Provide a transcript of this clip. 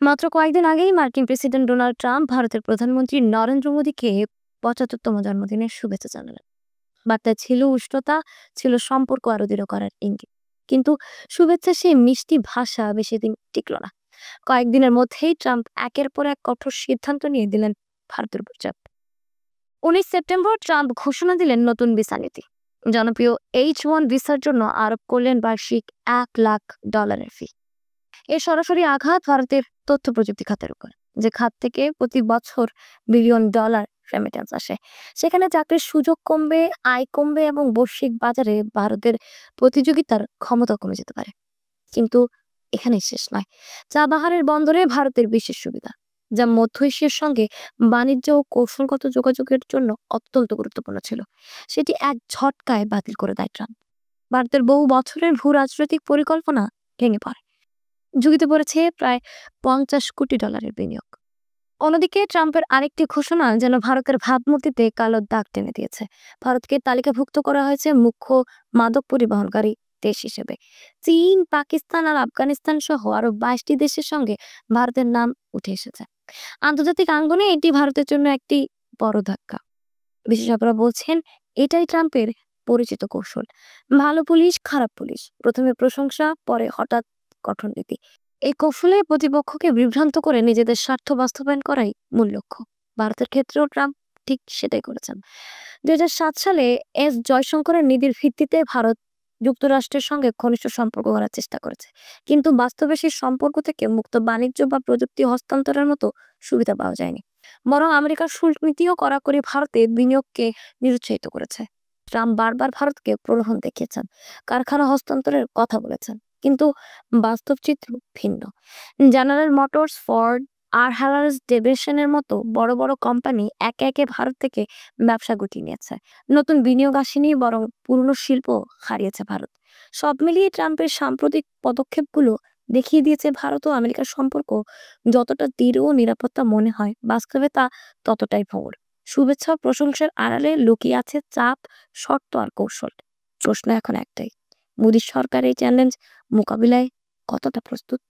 মাত্র কয়েকদিন আগেই মার্কিন প্রেসিডেন্ট ডোনাল্ড ট্রাম্প ভারতের প্রধানমন্ত্রী নরেন্দ্র মোদীকে ৭৫তম জন্মদিনের শুভেচ্ছা জানালেন। বার্তায় ছিল উষ্ণতা, ছিল সম্পর্ক আরো দৃঢ় করার ইঙ্গিত। কিন্তু শুভেচ্ছা সেই মিষ্টি ভাষা বেশি দিন টিকল না। কয়েকদিনের মধ্যেই ট্রাম্প একের পর এক কঠোর সিদ্ধান্ত নিয়ে দিলেন ভারতের উপর চাপ। ১৯ সেপ্টেম্বর ট্রাম্প ঘোষণা দিলেন নতুন ভিসা নীতি। জনপ্রিয় H-1 ভিসার জন্য আরোপ করলেন বার্ষিক $১,০০,০০০ ফি। এর সরাসরি আঘাত ভারতের তথ্য প্রযুক্তি খাতের উপর, যে খাত থেকে প্রতি বছর বিলিয়ন ডলার রেমিটেন্স আসে। সেখানে চাকরির সুযোগ কমবে, আয় কমবে এবং বৈশ্বিক বাজারে ভারতের প্রতিযোগিতার ক্ষমতা কমে যেতে পারে। কিন্তু এখানেই শেষ নয়। চাবাহারের বন্দরে ভারতের বিশেষ সুবিধা, যা মধ্য এশিয়ার সঙ্গে বাণিজ্য ও কৌশলগত যোগাযোগের জন্য অত্যন্ত গুরুত্বপূর্ণ ছিল, সেটি এক ঝটকায় বাতিল করে দেয় ট্রাম্প। ভারতের বহু বছরের ভূ রাজনৈতিক পরিকল্পনা ভেঙে পড়ে। ঝুঁকিতে পড়েছে প্রায় $৫০ কোটি বিনিয়োগ। অন্যদিকে ট্রাম্পের আরেকটি ঘোষণা যেন ভারতের ভাবমূর্তিতে কালো দাগ টেনে দিয়েছে। ভারতকে তালিকাভুক্ত করা হয়েছে মুখ্য মাদক পরিবহনকারী দেশ হিসেবে। চীন, পাকিস্তান আর আফগানিস্তান সহ আরো ২২টি দেশের সঙ্গে ভারতের নাম উঠে এসেছে। আন্তর্জাতিক অঙ্গনে এটি ভারতের জন্য একটি বড় ধাক্কা। বিশেষজ্ঞরা বলছেন এটাই ট্রাম্পের পরিচিত কৌশল। ভালো পুলিশ, খারাপ পুলিশ, প্রথমে প্রশংসা, পরে হঠাৎ গঠন নীতি। এই কৌশলে প্রতিপক্ষকে বিভ্রান্ত করে নিজেদের স্বার্থ বাস্তবায়ন করাই মূল লক্ষ্য। ভারতের ক্ষেত্রেও ট্রাম্প ঠিক সেটাই করেছেন। ২০০৭ সালে জয়শঙ্করের নীতির ভিত্তিতে ভারত যুক্তরাষ্ট্রের সঙ্গে ঘনিষ্ঠ সম্পর্ক করার চেষ্টা করেছে, কিন্তু বাস্তবে সেই সম্পর্ক থেকে মুক্ত বাণিজ্য বা প্রযুক্তি হস্তান্তরের মতো সুবিধা পাওয়া যায়নি। বরং আমেরিকার শুল্ক নীতিও কড়াকড়ি ভারতে বিনিয়োগকে নিরুৎসাহিত করেছে। ট্রাম্প বারবার ভারতকে প্রলোভন দেখিয়েছেন, কারখানা হস্তান্তরের কথা বলেছেন, কিন্তু বাস্তব চিত্র ভিন্ন। জেনারেল মোটরস, ফোর্ড আর হার্লার্স ডেভিডসনের মতো বড় বড় কোম্পানি একে একে ভারত থেকে ব্যবসা গুটিয়ে নিয়েছে। নতুন বিনিয়োগ আসেনি, বরং পুরনো শিল্প হারিয়েছে ভারত। সব মিলিয়ে ট্রাম্পের সাম্প্রতিক পদক্ষেপগুলো দেখিয়ে দিয়েছে ভারত ও আমেরিকার সম্পর্ক যতটা দৃঢ় ও নিরাপত্তা মনে হয়, বাস্তবে তা ততটাই ভঙ্গুর। শুভেচ্ছা ও প্রশংসার আড়ালে লুকিয়ে আছে চাপ, শর্ত আর কৌশল। প্রশ্ন এখন একটাই, মোদী সরকার এই চ্যালেঞ্জ মোকাবিলায় কতটা প্রস্তুত?